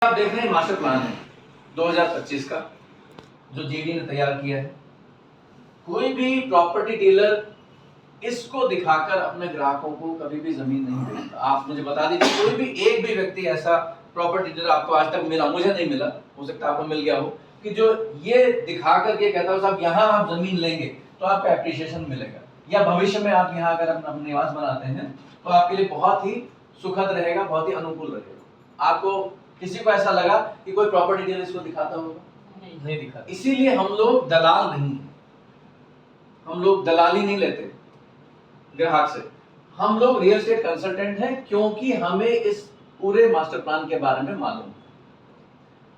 आप देख रहे हैं मास्टर प्लान है 2025 का जो जीडी ने तैयार किया है। कोई भी प्रॉपर्टी डीलर इसको दिखाकर अपने ग्राहकों को कभी भी जमीन नहीं बेचता। आप मुझे बता दीजिए कोई भी एक भी व्यक्ति ऐसा प्रॉपर्टी डीलर आपको आज तक मिला, मुझे नहीं मिला, हो सकता है आपको मिल गया हो, कि जो ये दिखा करके कहता हो साहब यहाँ आप जमीन लेंगे तो आपको एप्रिसिएशन मिलेगा, या भविष्य में आप यहाँ अगर अपना निवास बनाते हैं तो आपके लिए बहुत ही सुखद रहेगा, बहुत ही अनुकूल रहेगा। आपको किसी को ऐसा लगा कि कोई प्रॉपर्टी डीलर इसको दिखाता होगा? नहीं दिखा। इसीलिए हम लोग दलाल नहीं, हम लोग दलाली नहीं लेते ग्राहक से, हम लोग रियल एस्टेट कंसल्टेंट हैं, क्योंकि हमें इस पूरे मास्टर प्लान के बारे में मालूम है,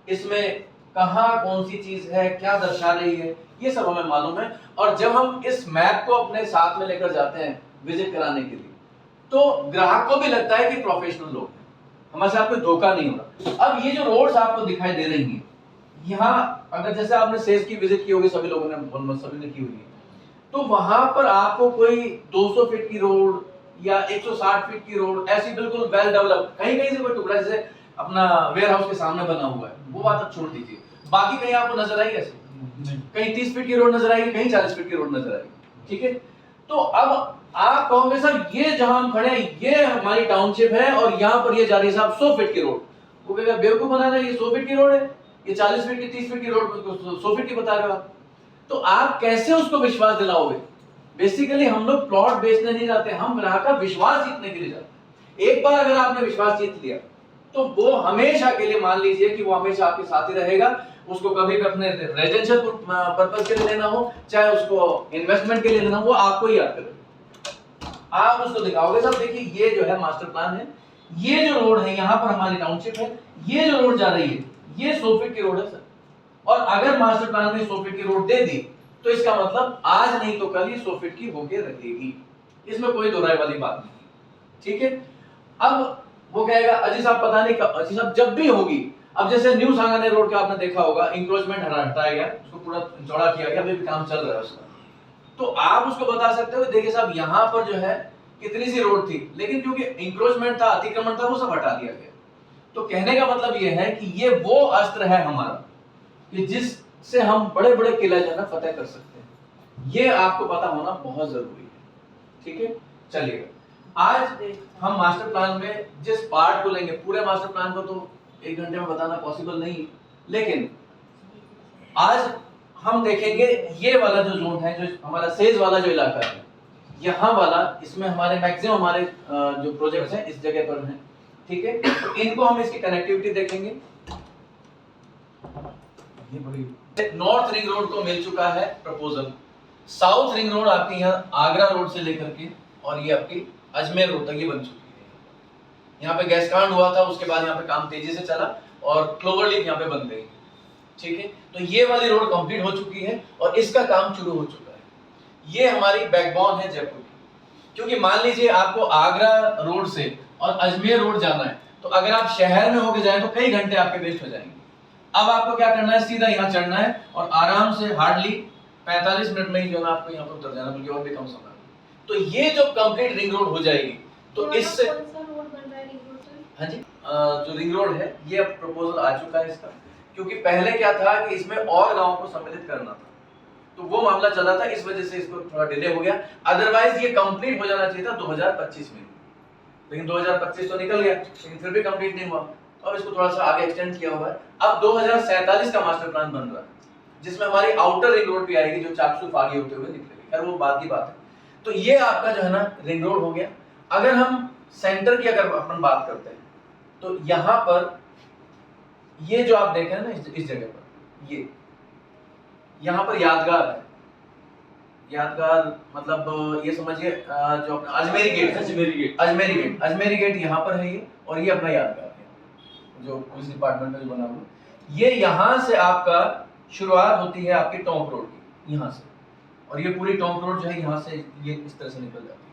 इसमें कहां कौन सी चीज है, क्या दर्शा रही है, ये सब हमें मालूम है। और जब हम इस मैप को अपने साथ में लेकर जाते हैं विजिट कराने के लिए, तो ग्राहक को भी लगता है कि प्रोफेशनल लोग हैं, हमारे साथ कोई धोखा नहीं हो रहा। अब ये जो रोड्स आपको दिखाई दे रही हैं, यहाँ अगर जैसे आपने सेज की विजिट की होगी, सभी लोगों ने, सभी ने की होगी, तो वहां पर आपको कोई 200 फीट की रोड या 160 फीट की रोड ऐसी बिल्कुल वेल डेवलप, कहीं कहीं से कोई टुकड़ा जैसे अपना वेयर हाउस के सामने बना हुआ है, वो बात अब छोड़ दीजिए, बाकी कहीं आपको नजर आई ऐसे? कहीं 30 फीट की रोड नजर आएगी, कहीं 40 फीट की रोड नजर आएगी, ठीक है। तो अब आप कहोगे सर ये जहां हम खड़े हैं ये हमारी टाउनशिप है और यहाँ पर ये जा रही है साहब 100 फीट की रोड, वो कहेगा बेवकूफ बना रहे, ये 100 फीट की रोड है, ये 40 फीट की 30 फीट की रोड 100 फीट की बता रहे हो आप, तो आप कैसे उसको विश्वास दिलाओगे? बेसिकली हम लोग प्लॉट बेचने नहीं जाते, हम ग्राहक का विश्वास जीतने के लिए जाते हैं। एक बार अगर आपने विश्वास जीत लिया तो वो हमेशा के लिए, मान लीजिए कि वो हमेशा आपके साथ ही रहेगा, उसको कभी भी अपने रेजिडेंशियल पर्पस के लिए लेना हो, चाहे उसको इन्वेस्टमेंट के लिए लेना हो, वो आपको ही याद करेगा। आप उसको दिखाओगे साहब देखिए ये जो है मास्टर प्लान है, ये जो रोड है यहाँ पर हमारी टाउनशिप है, ये जो रोड जा रही है ये 100 फीट की रोड है सर, और अगर मास्टर प्लान में 100 फीट की रोड दे दी तो इसका मतलब आज नहीं तो कल ये 100 फीट की होके रहेगी, इसमें कोई दो राय वाली बात नहीं, ठीक है। अब वो कहेगा अजी साहब पता नहीं कब, अजी साहब जब भी होगी। अब जैसे न्यू सांगानेर रोड का आपने देखा होगा, इंक्रोचमेंट हटाया गया, उसको पूरा चौड़ा किया गया, अभी भी काम चल रहा है उसका, तो आप उसको बता सकते हो देखिए साहब यहाँ पर जो है कितनी सी रोड थी, लेकिन क्योंकि इंक्रोचमेंट था, अतिक्रमण था, वो सब हटा दिया गया। तो कहने का मतलब ये है कि ये वो अस्त्र है हमारा कि जिससे हम बड़े बड़े किले जो है ना फतेह कर सकते हैं, ये आपको पता होना बहुत जरूरी है, ठीक है। चलिए आज हम मास्टर प्लान में जिस पार्ट को लेंगे, पूरे मास्टर प्लान को तो 1 घंटे में बताना पॉसिबल नहीं, लेकिन आज हम देखेंगे ये वाला जो जोन है, जो हमारा सेज वाला जो इलाका है, यहाँ वाला, इसमें हमारे मैक्सिमम हमारे जो प्रोजेक्ट्स हैं इस जगह पर हैं, ठीक है। तो इनको हम इसकी कनेक्टिविटी देखेंगे। नॉर्थ रिंग रोड को मिल चुका है प्रपोजल, साउथ रिंग रोड आपकी यहाँ आगरा रोड से लेकर के और ये आपकी अजमेर रोड तक ये बन चुकी है। यहाँ पे गैस कांड हुआ था, उसके बाद यहाँ पे काम तेजी से चला और क्लोवर लीफ यहाँ पे बन गई, ठीक है। तो ये वाली रोड कंप्लीट हो चुकी है और इसका काम शुरू हो चुका है। ये हमारी बैकबोन है जयपुर की, क्योंकि मान लीजिए आपको आगरा रोड से और अजमेर रोड जाना है, तो अगर आप शहर में होके जाएं तो कई घंटे आपके वेस्ट हो जाएंगे। अब आपको क्या करना है, सीधा यहाँ चढ़ना है और आराम से हार्डली 45 मिनट में ही जो है आपको यहाँ पर उतर जाना, बल्कि और भी कम समय। तो ये जो कंप्लीट रिंग रोड हो जाएगी तो इससे, हाँ जी, जो रिंग रोड है ये अब प्रपोजल आ चुका है इसका, क्योंकि पहले क्या था कि इसमें और गांवों को सम्मिलित करना था, तो वो मामला चला था, इस वजह से इसको थोड़ा डिले हो गया। अदरवाइज ये कंप्लीट हो जाना चाहिए था 2025 में, लेकिन 2025 तो निकल गया, लेकिन फिर भी कंप्लीट नहीं हुआ, और इसको थोड़ा सा आगे एक्सटेंड किया हुआ है। अब 2047 का मास्टर प्लान बन रहा है, जिसमें हमारी आउटर रिंग रोड भी आएगी, जो चाकसुफ आगे होते हुए निकलेगी, खैर वो बात की बात है। तो ये आपका जो है ना रिंग रोड हो गया। अगर हम सेंटर की अगर अपन बात करते हैं तो यहाँ पर ये जो आप देख रहे हैं ना इस जगह पर, ये यहाँ पर यादगार है, यादगार मतलब ये समझिए जो अपना अजमेरी गेट, अजमेरी गेट यहाँ पर है ये, और ये अपना यादगार है जो पुलिस डिपार्टमेंट में जो बना हुआ। ये यहाँ से आपका शुरुआत होती है आपकी टोंक रोड की, यहाँ से, और ये पूरी टोंक रोड जो है यहाँ से ये इस तरह से निकल जाती है।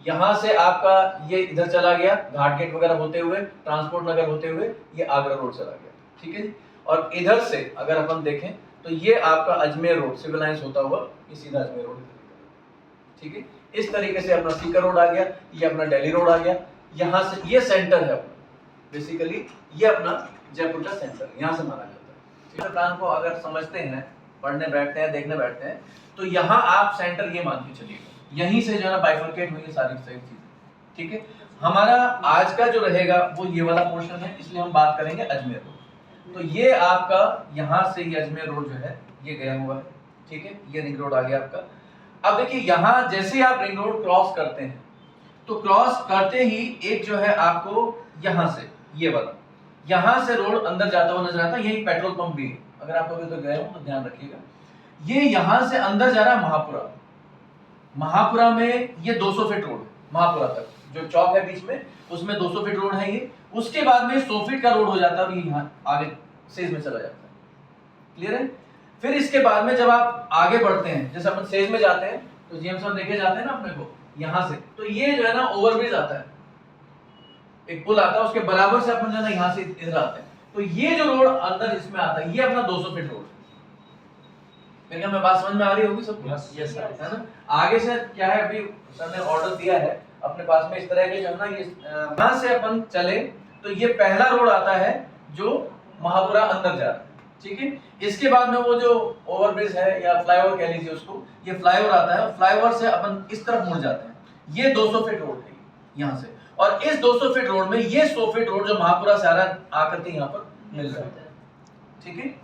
यहाँ से आपका ये इधर चला गया घाट गेट वगैरह होते हुए, ट्रांसपोर्ट नगर होते हुए ये आगरा रोड चला गया, ठीक है जी। और इधर से अगर अपन देखें तो ये आपका अजमेर रोड सिविल लाइंस होता हुआ ये सीधा अजमेर रोड, ठीक है। इस तरीके से अपना सीकर रोड आ गया, ये अपना दिल्ली रोड आ गया, यहाँ से ये सेंटर है अपना, बेसिकली ये अपना जयपुर का सेंटर यहाँ से माना जाता है। इस प्लान को अगर समझते हैं, पढ़ने बैठते हैं, देखने बैठते हैं, तो यहाँ आप सेंटर ये मान के चलिए, यहीं से जो है ना बाइफरकेट हुई है सारी चीजें, ठीक है। हमारा आज का जो रहेगा वो ये वाला पोर्शन है, इसलिए हम बात करेंगे अजमेर रोड। तो ये आपका यहाँ से ये अजमेर रोड जो है ये गया हुआ है, ठीक है, ये रिंग रोड आ गया आपका। अब देखिए यहाँ जैसे आप रिंग रोड क्रॉस करते हैं तो क्रॉस करते ही एक जो है आपको यहाँ से ये वाला यहाँ से रोड अंदर जाता हुआ नजर आता है, यही पेट्रोल पंप भी है, अगर आप कभी तो गए हो तो ध्यान रखिएगा। ये यहाँ से अंदर जा रहा है महापुरा, महापुरा में ये 200 फीट रोड है, महापुरा तक जो चौक है बीच में उसमें 200 फीट रोड है ये। उसके बाद में 100 फीट का रोड हो जाता है और ये यहाँ आगे सेज में चला जाता है, क्लियर है। फिर इसके बाद में जब आप आगे बढ़ते हैं, जैसे अपन सेज में जाते हैं तो जीएम साहब देखे जाते हैं ना अपने को यहाँ से, तो ये जो है ना ओवरब्रिज आता है, एक पुल आता है, उसके बराबर से अपन जो है ना यहाँ से इधर आते हैं, तो ये जो रोड अंदर इसमें आता है ये अपना 200 फीट रोड है। मेरे में बात समझ में आ रही होगी सबको? यस सर, है ना। आगे से क्या है, अभी सर ने ऑर्डर दिया है अपने पास में इस तरह के जो है ना, ये यहाँ से अपन चले तो ये पहला रोड आता है जो महापुरा अंदर जा रहा है, ठीक है। इसके बाद में वो जो ओवरब्रिज है या फ्लाईओवर कह लीजिए उसको, ये फ्लाईओवर आता है, फ्लाईओवर से अपन इस तरफ मुड़ जाते हैं, ये 200 फीट रोड है यहाँ से। और इस 200 फीट रोड में ये 100 फीट रोड जो महापुरा से आ रहा है आकर के यहाँ पर मिल जाता है, ठीक है।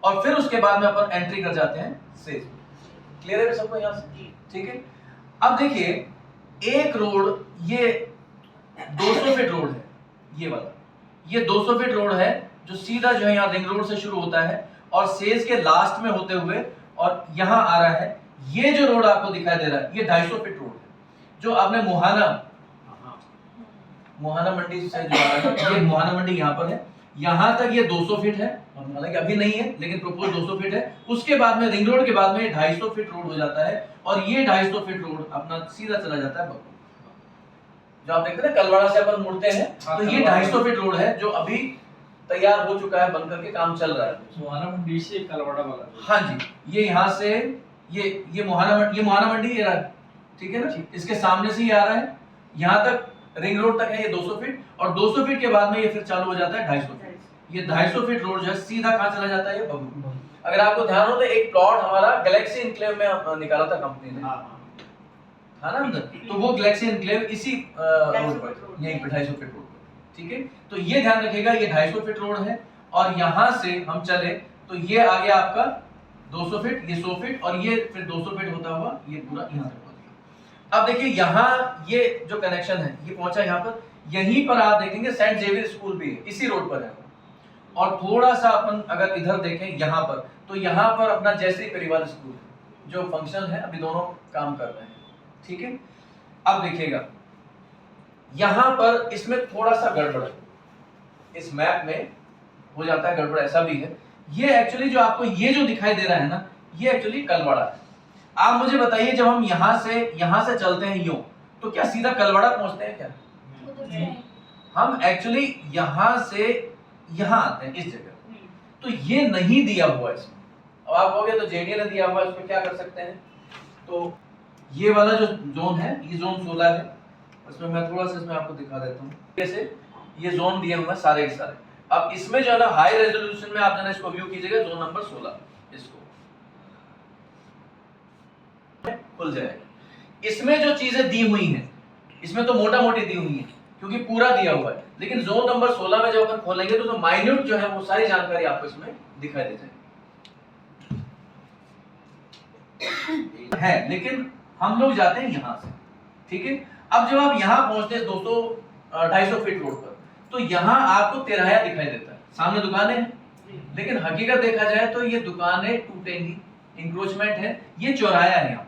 और फिर उसके बाद में अपन एंट्री कर जाते हैं सेज। क्लियर है सबको यहाँ से? ठीक है। अब देखिए एक रोड ये 200 फीट रोड है, ये वाला ये 200 फीट रोड है जो सीधा जो है यहाँ रिंग रोड से शुरू होता है और सेज के लास्ट में होते हुए और यहाँ आ रहा है। ये जो रोड आपको दिखाई दे रहा है ये 250 फीट रोड है जो आपने मोहाना मंडी से जो आ रहा है, ये मोहाना मंडी यहाँ पर है, यहाँ तक ये 200 फीट है, हालांकि अभी नहीं है लेकिन प्रपोज 200 फीट है। उसके बाद में रिंग रोड के बाद में 250 फीट रोड हो जाता है और ये 250 फीट रोड अपना सीधा चला जाता है बगल। जो आप देखते हैं कलवाड़ा से अपन मुड़ते हैं तो ये 250 फीट रोड है जो अभी तैयार हो चुका है, बनकर के काम चल रहा है। मोहाना मंडी से कलवाड़ा वाला, हाँ जी, ये यहाँ से ये मोहाना मंडी ये रहा, ठीक है ना, इसके सामने से ही आ रहा है, यहाँ तक रिंग रोड तक है ये 200 फीट और 200 फीट के बाद में ये फिर चालू हो जाता है 250 फीट। ये 250 फीट रोड जो है सीधा कहाँ चला जाता है, ये बबलू। अगर आपको ध्यान हो तो एक प्लॉट हमारा गैलेक्सी एनक्लेव में निकाला था कंपनी ने, है ना अंदर, तो वो गैलेक्सी एनक्लेव इसी रोड पर यहीं पे 250 फीट रोड पर, ठीक है। तो ये ध्यान रखिएगा ये 250 फीट रोड है और यहाँ से हम चले तो ये आ गया आपका 200 फीट, ये 100 फीट और ये फिर 200 फीट होता हुआ ये पूरा यहाँ तक। अब देखिए यहाँ ये जो कनेक्शन है ये पहुंचा यहाँ पर, यहीं पर आप देखेंगे सेंट जेवियर स्कूल भी है, इसी रोड पर है। और थोड़ा सा अपन अगर इधर देखें यहाँ पर तो यहाँ पर अपना जयश्री परिवार स्कूल है जो फंक्शन है, अभी दोनों काम कर रहे हैं, ठीक है। अब देखिएगा यहाँ पर इसमें थोड़ा सा गड़बड़ है, इस मैप में हो जाता है गड़बड़, ऐसा भी है। ये एक्चुअली जो आपको ये जो दिखाई दे रहा है ना ये एक्चुअली कलवाड़ा है। आप मुझे बताइए जब हम यहाँ से चलते हैं यूं तो क्या सीधा कलवाड़ा पहुंचते हैं क्या? हम एक्चुअली यहाँ से यहाँ आते हैं इस जगह, तो ये नहीं दिया हुआ इसमें। अब आप कहोगे तो जेडीए ने दिया हुआ है, उसमें क्या कर सकते हैं? तो ये वाला जो जोन है ये जोन 16 है, इसमें मैं थोड़ा सा इसमें आपको दिखा देता हूँ। जैसे ये जोन दिए हुए हैं सारे के सारे। अब इसमें जो है ना हाई रेजोल्यूशन में आप जो है इसको व्यू कीजिएगा, जोन नंबर 16 इसको खुल जाएगा। इसमें जो चीजें दी हुई हैं इसमें तो मोटा मोटी दी हुई है क्योंकि पूरा दिया हुआ है, लेकिन जोन नंबर 16 में जब अपन खोलेंगे तो माइन्यूट जो है वो सारी जानकारी आपको इसमें दिखाई दे जाएगी है। लेकिन हम लोग जाते हैं यहाँ से, ठीक है। अब जब आप यहाँ पहुंचते हैं 250 फीट रोड पर तो यहाँ आपको तिराया दिखाई देता है, सामने दुकानें हैं, लेकिन हकीकत देखा जाए तो ये दुकानें टूटेंगी, इंक्रोचमेंट है, ये चौराया है। यहाँ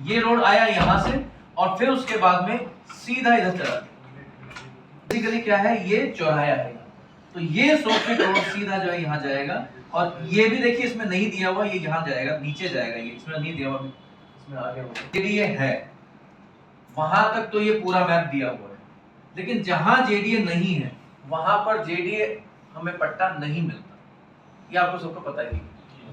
ये रोड आया यहाँ से और फिर उसके बाद में सीधा इधर चला, बेसिकली क्या है ये चौराया है। तो ये 100 फीट रोड सीधा जो है यहाँ जाएगा और ये भी देखिए इसमें नहीं दिया हुआ, ये यहाँ जाएगा, नीचे जाएगा, ये इसमें नहीं दिया हुआ, इसमें आगे होगा ये है। वहां तक तो ये पूरा मैप दिया हुआ है, लेकिन जहां जेडीए नहीं है वहां पर जेडीए हमें पट्टा नहीं मिलता, ये आपको सबको पता ही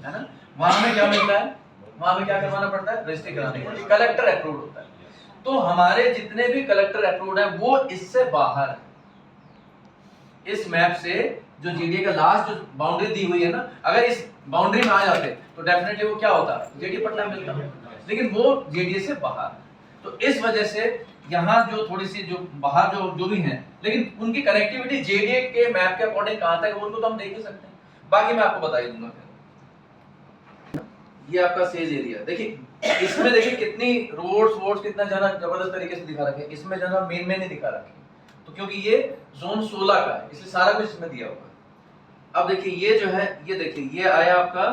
है ना। वहां में क्या मिलता है, वहां में क्या करवाना पड़ता है, रजिस्ट्री करानी पड़ती है, कलेक्टर अप्रूव होता है। तो हमारे जितने भी कलेक्टर अप्रूव है वो इससे बाहर है, इस मैप से जो जेडीए का लास्ट जो बाउंड्री दी हुई है ना, अगर इस बाउंड्री में आ जाते तो डेफिनेटली वो क्या होता, जेडीए पटना मिलता, लेकिन वो जेडीए से बाहर। तो इस वजह से यहाँ जो थोड़ी सी जो बाहर जो भी हैं, लेकिन उनकी कनेक्टिविटी जेडीए के मैप के अकॉर्डिंग कहाँ तक है उनको तो हम देख ही सकते हैं, बाकी मैं आपको बता ही दूंगा। ये आपका सेज एरिया देखिए, इसमें देखिए कितनी रोड्स कितना ज़्यादा जबरदस्त तरीके से दिखा रखे हैं, इसमें ज़्यादा मेन नहीं दिखा रखे, तो क्योंकि ये जोन 16 का है इसलिए सारा कुछ इसमें दिया हुआ है। अब देखिए ये जो है, ये देखिए ये आया आपका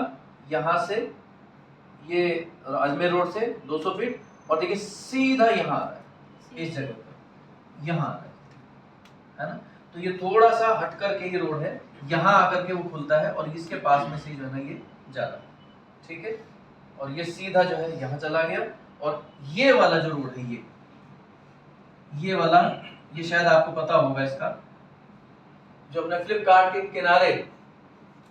यहाँ से, ये अजमेर रोड से 200 फीट, और देखिए सीधा यहाँ आ रहा है, इस जगह पर यहाँ आ रहा है ना। तो ये थोड़ा सा हट करके ये रोड है, यहाँ आकर के वो खुलता है और इसके पास में से जो है ना ये जा रहा है, ठीक है। और ये सीधा जो है यहाँ चला गया, और ये वाला जो रोड है ये वाला, ये शायद आपको पता होगा इसका, जो अपने फ्लिपकार्ट के किनारे,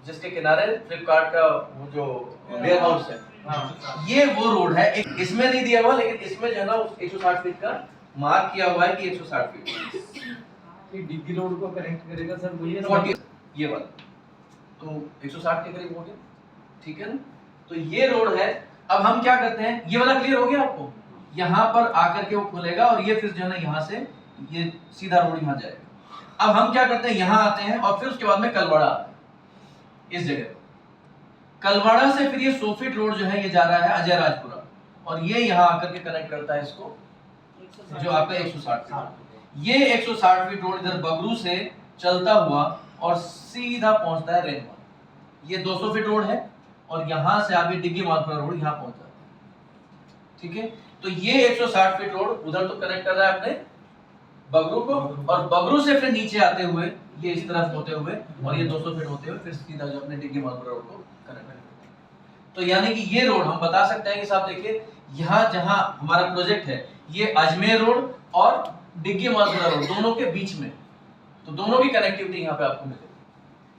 जिसके किनारे फ्लिपकार्ट का वो जो वेयर हाउस है, ये वो रोड है। इसमें नहीं दिया हुआ, लेकिन इसमें जो है ना 160 फीट का मार्क किया हुआ है कि 160 फीट डिग्गी रोड को कनेक्ट करेगा सर, वही है 40, ये वाला तो 160 के करीब हो गया, ठीक है ना। तो ये रोड है। अब हम क्या करते हैं, ये वाला क्लियर हो गया आपको, यहाँ पर आकर के वो खुलेगा और ये फिर जो है ना यहाँ से ये सीधा रोड यहाँ जाएगा। अब हम क्या करते हैं, यहाँ आते हैं और फिर उसके बाद में कलवाड़ा आता है इस जगह। कलवाड़ा से फिर ये 100 फीट रोड जो है ये जा रहा है अजय राजपुरा, और ये यहाँ आकर के कनेक्ट करता है इसको, जो आपका 160 फीट। ये 160 फीट रोड इधर बगरू से चलता हुआ और सीधा पहुंचता है रेनवा। ये 200 फीट रोड है और यहां से आप ये डिग्गी मालपुरा रोड यहाँ पहुंच जाता है, ठीक है। तो ये 160 फीट रोड उधर तो कनेक्ट कर रहा है अपने बगरू को, और बगरू से फिर नीचे आते हुए ये इस तरफ होते हुए और ये 200 फीट होते हुए फिर सीधा जो अपने डिग्गी मालपुरा रोड को कनेक्ट करता है। तो यानी कि ये रोड हम बता सकते हैं कि साहब देखिए, यहाँ जहां हमारा प्रोजेक्ट है ये अजमेर रोड और डिग्गी मालपुरा रोड दोनों के बीच में, तो दोनों की कनेक्टिविटी यहाँ पे आपको मिलेगी,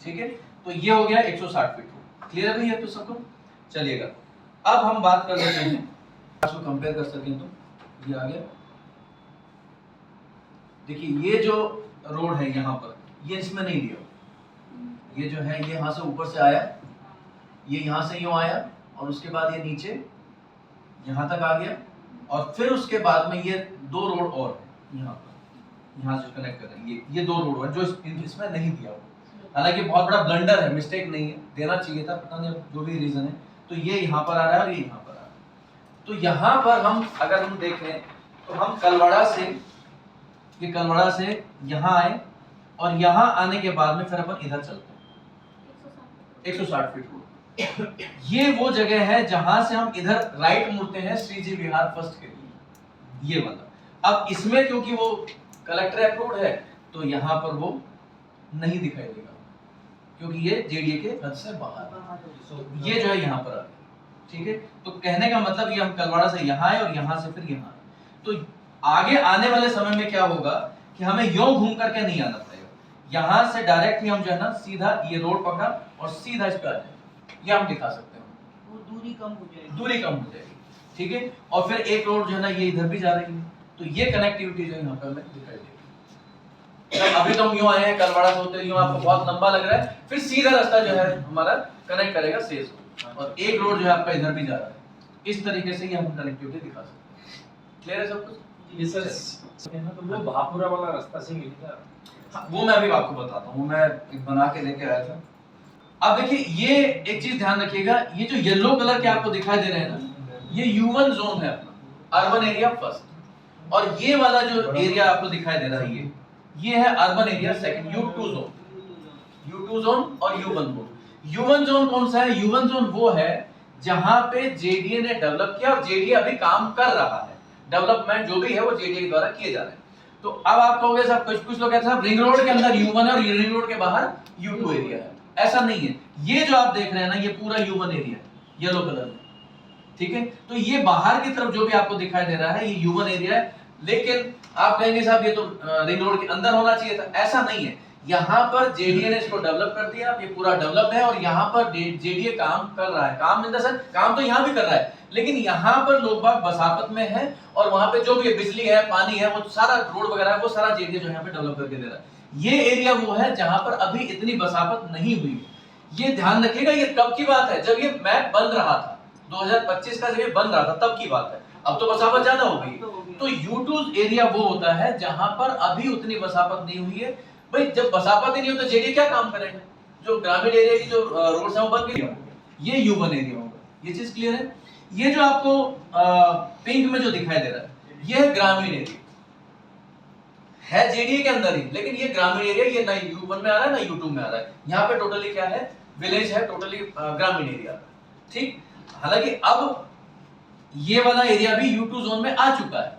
ठीक है। तो ये हो गया 160 फीट रोड, क्लियर है भैया तो सबको। चलिएगा अब हम बात कर लेते हैं, इसको कंपेयर कर सकें तो ये आ गया। देखिए ये जो रोड है यहाँ पर, ये इसमें नहीं दिया, ये जो है ये यहाँ से ऊपर से आया, ये यहाँ से यूं आया और उसके बाद ये नीचे यहाँ तक आ गया, और फिर उसके बाद में ये 2 रोड और है यहाँ पर, यहाँ से कनेक्ट कर रहे हैं, ये 2 रोड है जो इसमें नहीं दिया हुआ। हालांकि बहुत बड़ा ब्लंडर है, मिस्टेक नहीं है, देना चाहिए था, पता नहीं जो भी रीजन है। तो ये यहाँ पर आ रहा है और ये यहाँ पर आ रहा है। तो यहाँ पर हम अगर हम देखें तो हम कलवाड़ा से यहाँ आए और यहाँ आने के बाद में फिर अपन इधर चलते हैं 160 फीट रोड। ये वो जगह है जहां से हम इधर राइट मुड़ते हैं श्रीजी विहार फर्स्ट के लिए, ये वाला। अब इसमें क्योंकि वो कलेक्टर अप्रूव्ड है तो यहाँ पर वो नहीं दिखाई देगा, क्योंकि ये जेडीए के हद से बाहर, ये जो है यहाँ पर आ गया, ठीक है। तो कहने का मतलब ये हम कलवाड़ा से यहाँ आए और यहाँ से फिर यहाँ आए। तो आगे आने वाले समय में क्या होगा कि हमें यूं घूम करके नहीं आना पड़ेगा, यहाँ से डायरेक्ट ही हम जो है ना सीधा ये रोड पकड़ा और सीधा इस पे आ जाए, ये हम दिखा सकते हैं, वो दूरी कम हो जाएगी, ठीक है। और फिर एक रोड जो है ना ये इधर भी जा रही है, तो ये कनेक्टिविटी जो यहाँ पे हमें दिखाई देगी। अभी तो हम यूं आए हैं कलवाड़ा से होते यूं, आपको बहुत लंबा लग रहा है, फिर सीधा रास्ता जो है हमारा कनेक्ट करेगा सेज को, और एक रोड जो है आपका इधर भी जा रहा है। इस तरीके से ये हम कनेक्टिविटी दिखा सकते हैं। क्लियर है सब कुछ? ये सर तो वो भापुरा वाला रास्ता से मिलता, हाँ, वो मैं अभी आपको बताता हूँ, मैं एक बना के लेके आया था। अब देखिए ये एक चीज ध्यान रखिएगा, ये जो येलो कलर के आपको दिखाई दे रहे हैं ना, ये U1 जोन है अपना, अर्बन एरिया फर्स्ट, और ये वाला जो एरिया आपको दिखाई दे रहा है ये है urban area second, U2 zone और U1 जोन। U1 जोन कौन सा है? U1 जोन वो है जहां पे जेडीए ने डेवलप किया और जेडीए अभी काम कर रहा है, डेवलपमेंट जो भी है वो जेडीए के द्वारा किए जा रहे हैं। तो अब आप कहोगे साहब, कुछ लोग कहते हैं रिंग रोड के अंदर U1 है और रिंग रोड के बाहर U2 एरिया है, ऐसा नहीं है। ये जो आप देख रहे हैं ना, ये पूरा U1 एरिया है येलो कलर में, ठीक है। तो ये बाहर की तरफ जो भी आपको दिखाई दे रहा है ये U1 एरिया है, लेकिन आप कहेंगे साहब ये तो रिंग रोड के अंदर होना चाहिए था, ऐसा नहीं है। यहाँ पर जेडीए ने इसको डेवलप कर दिया, ये पूरा डेवलप है और यहाँ पर जेडीए काम कर रहा है, काम इन द सेंस काम तो यहाँ भी कर रहा है, लेकिन यहाँ पर लोग बाग बसापत में है और वहाँ पे जो भी बिजली है, पानी है, वो सारा रोड वगैरह है, वो सारा जेडीए जो यहाँ पे डेवलप करके दे रहा है। ये एरिया वो है जहां पर अभी इतनी बसावट नहीं हुई। ये ध्यान रखिएगा, ये कब की बात है, जब ये मैप बन रहा था 2025 का, जब ये बन रहा था तब की बात है। अब तो बसावट ज्यादा हो गई। तो U2 एरिया वो होता है जहां पर अभी उतनी बसावट नहीं हुई है। भाई जब बसावट ही नहीं हो तो जेडीए क्या काम करेगा? जो ग्रामीण एरिया की जो रोड्स है वो बन गई, ये U1 एरिया होगा। ये चीज क्लियर है? ये जो आपको पिंक में जो दिखाई दे रहा है ये है ग्रामीण एरिया, है जेडीए के अंदर ही, लेकिन ये ग्रामीण एरिया, ये ना U1 में आ रहा है ना U2 में आ रहा है। यहाँ पे टोटली क्या है, विलेज है, टोटली ग्रामीण एरिया। ठीक, हालांकि अब ये वाला एरिया भी U2 जोन में आ चुका है।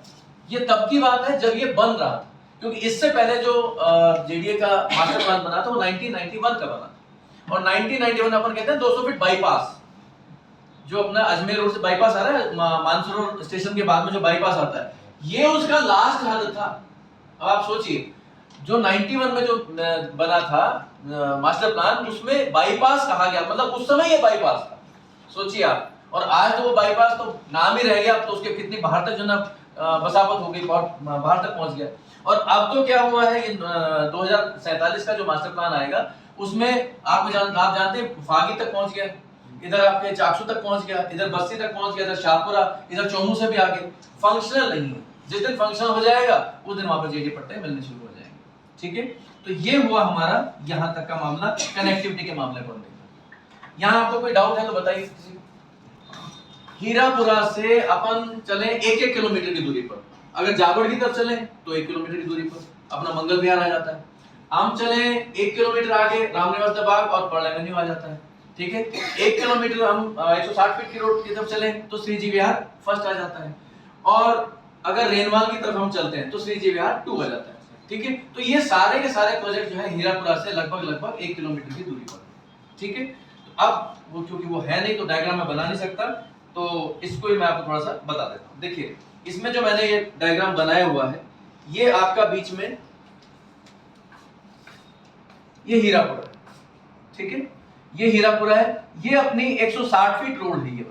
ये तब की बात है जब ये बन रहा था, क्योंकि इससे पहले जो जेडीए का मास्टर प्लान बना था वो 1991 का बना, और 1991 अपन कहते हैं 200 फीट बाईपास, जो अपना अजमेर रोड से बाईपास आ रहा है, मानसरोवर स्टेशन के बाद में जो बाईपास आता है, ये उसका लास्ट हद था। अब आप सोचिए, जो 91 में जो बना था मास्टर प्लान, उसमें बाईपास कहा गया, मतलब उस समय ये बाईपास था, सोचिए आप। और आज तो वो बाईपास तो नाम ही रह गया, अब तो उसके कितनी बाहर तक जो ना बसावट हो गई, बहुत बाहर तक पहुंच गया। और अब तो क्या हुआ है, ये 2047 का जो मास्टर प्लान आएगा उसमें आप जानते हैं फागी तक पहुंच गया, इधर आपके चाकसू तक पहुंच गया, इधर बस्ती तक पहुंच गया, इधर शाहपुरा, इधर चोमू से भी आगे। फंक्शनल नहीं है, जिस दिन फंक्शनल हो जाएगा उस दिन वहां पर जेडी पट्टे मिलने शुरू हो जाएंगे। ठीक है, तो ये हुआ हमारा यहां तक का मामला कनेक्टिविटी के मामले पर। यहां आपको कोई डाउट है तो बताइए। हीरापुरा से अपन चले 1-1 किलोमीटर की दूरी पर, अगर जाबड़ की तरफ चले तो 1 किलोमीटर की दूरी पर अपना मंगल विहार आ जाता है। हम चले 1 किलोमीटर आगे रामनिवास बाग और पर्ल एवेन्यू आ जाता है। ठीक है, 1 किलोमीटर हम 160 फीट की रोड की तरफ चले तो श्री जी विहार फर्स्ट आ जाता है, और अगर रेनवाल की तरफ हम चलते हैं तो श्री जी विहार 2 आ जाता है। ठीक है, तो ये सारे के सारे प्रोजेक्ट जो है हीरापुरा से लगभग 1 किलोमीटर की दूरी पर। ठीक है, तो अब वो क्योंकि वो है नहीं तो डायग्राम में बना नहीं सकता, तो इसको ही मैं आपको थोड़ा सा बता देता हूं। देखिए, इसमें जो मैंने ये डायग्राम बनाया हुआ है, ये आपका बीच में ये हीरापुरा है। ठीक है, ये हीरापुरा है, ये अपनी 160 फीट रोड है ये।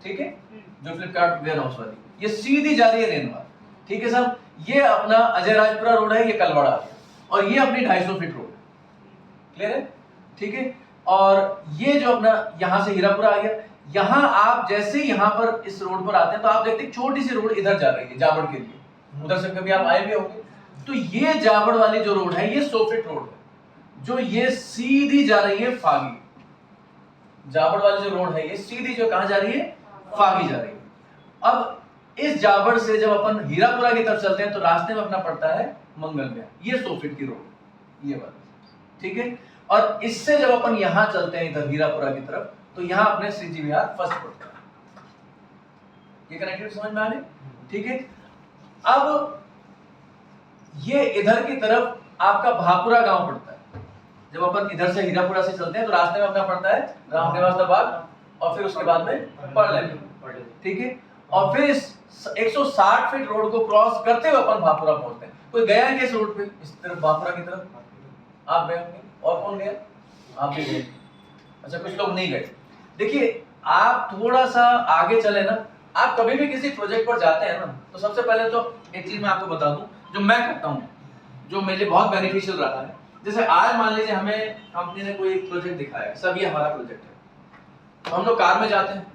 ठीक है, जो फ्लिपकार्ट वेयर हाउस वाली, ये सीधी जा रही है रेनवाल। ठीक है साहब, ये अपना अजय राजपुरा रोड है, ये कलवाड़ा आ गया, और ये अपनी 250 फीट रोड है। क्लियर है? ठीक है, और ये जो अपना यहां से हीरापुरा आ गया, यहां आप जैसे यहां पर इस रोड पर आते हैं तो आप देखते हैं छोटी सी रोड इधर जा रही है जाबड़ के लिए, उधर से कभी आप आए भी होंगे। तो ये जाबड़ वाली जो रोड है ये 100 फीट रोड है, जो ये सीधी जा रही है फागी। जाबड़ वाली जो रोड है ये सीधी जो कहां जा रही है, फागी जा रही है। अब इस जाबड़ से जब अपन हीरापुरा की तरफ चलते हैं तो रास्ते में अपना पड़ता है मंगल विहार, ये 100 फीट की रोड ये वाली। ठीक है, और इससे जब अपन यहां चलते हैं इधर हीरापुरा की तरफ तो यहां अपने श्री जी विहार फर्स्ट पड़ता है। ये कनेक्टिविटी समझ में आ गई? ठीक है, अब ये इधर की तरफ आपका भापुरा गांव पड़ता है। जब अपन इधर से हीरापुरा से चलते हैं तो रास्ते में अपना पड़ता है रामनिवास बाग, और फिर उसके बाद में पर्ल एवेन्यू। ठीक है, और फिर इस 160 फीट रोड को क्रॉस करते हुए अपन भापुरा पहुंचते हैं। कोई गया है किस रोड पे, इस तरफ भापुरा की तरफ? आप गए होंगे, और कौन गया? आप भी गए। अच्छा, कुछ लोग नहीं गए। देखिए, आप थोड़ा सा आगे चले ना, आप कभी भी किसी प्रोजेक्ट पर जाते हैं ना, तो सबसे पहले तो एक चीज मैं आपको बता दूं जो मैं करता हूं, जो मेरे लिए बहुत बेनिफिशियल रहा है। जैसे आज मान लीजिए हमें कंपनी ने कोई प्रोजेक्ट दिखाया, सब ये हमारा प्रोजेक्ट है, तो हम लोग कार में जाते हैं,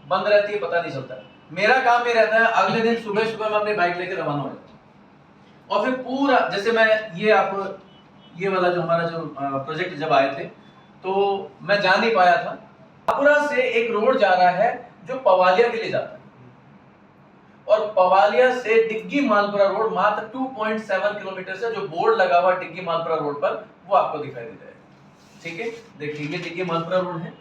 बंद रहती है, पता नहीं चलता। मेरा काम ये रहता है अगले दिन सुबह सुबह मैं अपनी बाइक लेकर रवाना हो जाता हूँ, और फिर पूरा जैसे मैं ये आपको ये वाला जो हमारा जो प्रोजेक्ट जब आए थे तो मैं जा नहीं पाया था। भापुरा से एक रोड जा रहा है जो पवालिया के लिए जाता है, और पवालिया से डिग्गी मालपुरा रोड मात्र 2.7 किलोमीटर से, जो बोर्ड लगा हुआ डिग्गी मालपुरा रोड पर वो आपको दिखाई दे जाएगा। ठीक है, देखिए ये डिग्गी मालपुरा रोड है,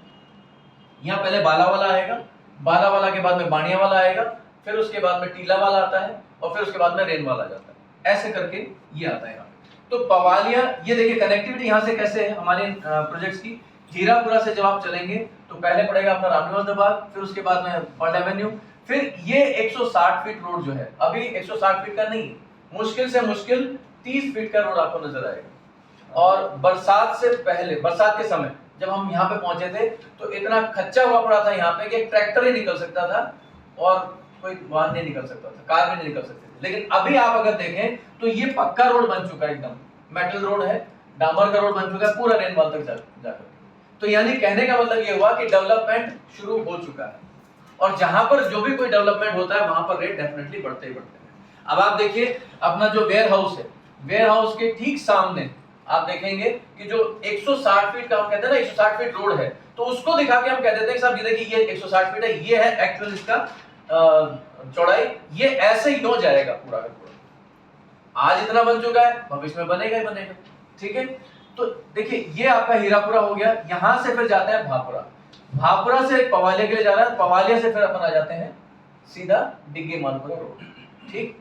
यहाँ पहले बालावाला आएगा, बालावाला के बाद में बाणिया वाला आएगा, फिर उसके बाद में टीला वाला आता है, और फिर उसके बाद में रेन वाला जाता है, ऐसे करके ये आता है यहाँ। तो पवालिया, ये देखिए कनेक्टिविटी यहाँ से कैसे है हमारे प्रोजेक्ट्स की। हीरापुरा से जब आप चलेंगे तो पहले पड़ेगा अपना रामनिवास बाग, फिर उसके बाद में पर्ल एवेन्यू, फिर ये 160 फीट रोड जो है, अभी 160 फीट का नहीं, मुश्किल से मुश्किल 30 फीट का रोड आपको नजर आएगा। और बरसात से पहले, बरसात के समय जब हम यहाँ पे पहुंचे थे तो इतना खच्चा हुआ पड़ा था यहाँ पे कि एक ट्रैक्टर ही निकल सकता था, और कोई वाहन नहीं निकल सकता था, कार भी नहीं निकल सकती थी। लेकिन अभी आप अगर देखें तो ये पक्का रोड बन चुका है, एकदम मेटल रोड है, डामर का रोड बन चुका है पूरा रेनवाल तक जाकर। तो यानी कहने का मतलब ये हुआ कि डेवलपमेंट शुरू हो चुका है, और जहां पर जो भी कोई डेवलपमेंट होता है वहां पर रेट डेफिनेटली बढ़ते ही बढ़ते हैं। अब आप देखिए अपना जो वेयर हाउस है, वेयर हाउस के ठीक सामने आप देखेंगे कि जो 160 फीट का हम कहते हैं ना 160 फीट रोड है, तो उसको दिखा के हम कह देते हैं कि साहब ये देखिए ये 160 फीट है, ये है एक्चुअल इसका चौड़ाई, ये ऐसे ही हो जाएगा पूरा का पूरा। आज इतना बन चुका है, भविष्य में बनेगा ही बनेगा, ठीक है। तो देखिए ये आपका हीरापुरा हो गया, यहां से फिर जाता है भापुरा, भापुरा से पवालिया के लिए जा रहा है, पवालिया से फिर अपन आ जाते हैं सीधा डिग्गी मालपुरा रोड, ठीक।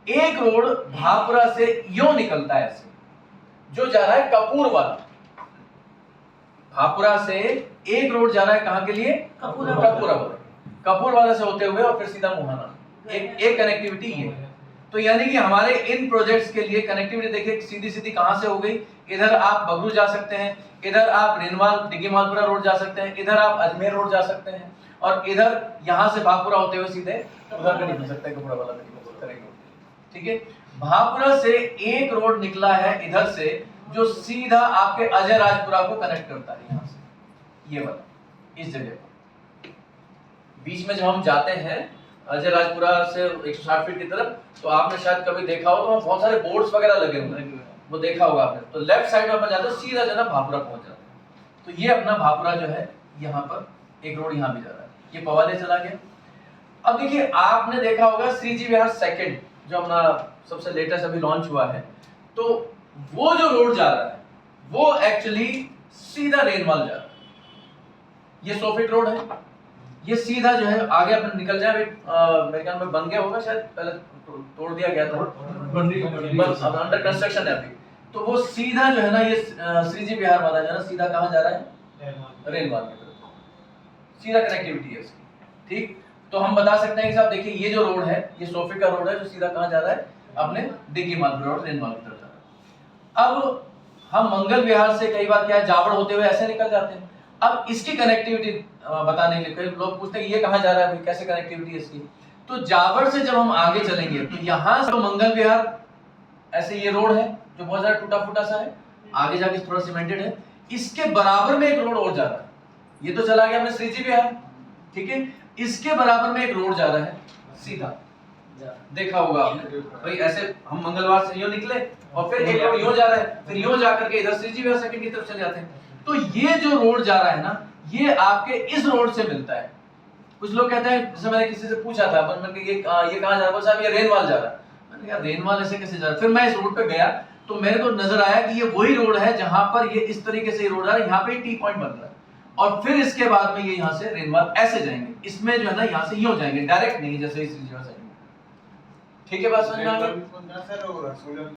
एक रोड भापुरा से यूं निकलता है ऐसे, जो जा रहा है कपूर वाला, भापुरा से एक रोड जा रहा है कहां के लिए, कपूर वाला, कपूर वाला से होते हुए और फिर सीधा मुहाना, एक कनेक्टिविटी ये है। तो यानी कि हमारे इन प्रोजेक्ट्स के लिए कनेक्टिविटी देखिए सीधी सीधी कहां से हो गई, इधर आप बगरू जा सकते हैं, इधर आप रेनवाल डिग्गी मालपुरा रोड जा सकते हैं, इधर आप अजमेर रोड जा सकते हैं, और इधर यहां से भापुरा होते हुए सीधे उधर भी निकल सकते हैं, कपूरा वाला भी निकल सकते हैं, ठीक है। भापुरा से एक रोड निकला है इधर से, जो सीधा आपके अजय राजपुरा को कनेक्ट करता है यहां से, ये वाला इस जगह पर बीच में जब हम जाते हैं अजय राजपुरा से 160 फीट की तरफ, तो आपने शायद कभी देखा हो तो बहुत सारे बोर्ड्स वगैरह लगे हुए हैं, वो देखा होगा आपने। तो लेफ्ट साइड में अपन जाते हैं सीधा जो है ना भापुरा पहुंच जाते हैं। तो ये अपना भापुरा जो है यहाँ पर एक रोड यहाँ भी जा रहा है, ये पवाले चला गया। अब देखिए आपने देखा होगा श्रीजी विहार सेकंड जो अपना सबसे लेटेस्ट अभी लॉन्च हुआ है, तो वो जो रोड जा रहा है वो एक्चुअली सीधा रेनवाल जा रहा है, ये 100 फीट रोड है, ये सीधा जो है आगे अपन निकल जाए, मेरे ख्याल में बन गया होगा शायद, पहले तोड़ दिया गया था, अब अंडर कंस्ट्रक्शन है अभी। तो वो सीधा जो है ना ये श्रीजी विहार वाला जो है ना सीधा कहां जा रहा है, रेनवाल की तरफ, सीधा कनेक्टिविटी है इसकी, ठीक। तो हम बता सकते हैं कि साहब देखिए ये जो रोड है ये 100 फीट का रोड है, जो सीधा कहां जा रहा है, अपने डिग्गी मालपुरा रोड रेनवाल की तरफ जा रहा है। अब हम मंगल विहार से कई बार क्या है जावड़ होते हुए ऐसे निकल जाते हैं। अब इसकी कनेक्टिविटी बताने के लिए लोग पूछते हैं ये कहां जा रहा है, कैसे कनेक्टिविटी है इसकी। तो जावड़ से जब हम आगे चलेंगे तो यहां से मंगल विहार ऐसे ये रोड है जो बहुत ज्यादा टूटा फूटा सा है, आगे जाके थोड़ा सीमेंटेड है, इसके बराबर में एक रोड और जा रहा है, ये तो चला गया अपने श्रीजी विहार, ठीक है। इसके बराबर में एक रोड जा रहा है सीधा, देखा होगा आपने भाई, ऐसे हम मंगलवार से यूं निकले और फिर एक रोड यूं जा रहा है, फिर यूं जाकर के इधर श्रीजी विहार सेकंड की तरफ चले जाते हैं। तो ये जो रोड जा रहा है ना ये आपके इस रोड से मिलता है। कुछ लोग कहते हैं, जैसे मैंने किसी से पूछा था मैंने ये कहां जा रहा है, साहब ये रेनवाल जा रहा है, मैंने कहा रेनवाल ऐसे कैसे जा रहा है। फिर मैं इस रोड पे गया तो मेरे को नजर आया कि ये वही रोड है जहां पर ये इस तरीके से रोड आ रहा है, यहाँ पे टी पॉइंट बन रहा है, और फिर इसके बाद में ये यहाँ से रेनवाल ऐसे जाएंगे, इसमें जो है ना यहाँ से यूं जाएंगे, डायरेक्ट नहीं जैसे इस, ठीक है बात समझ में आ गई।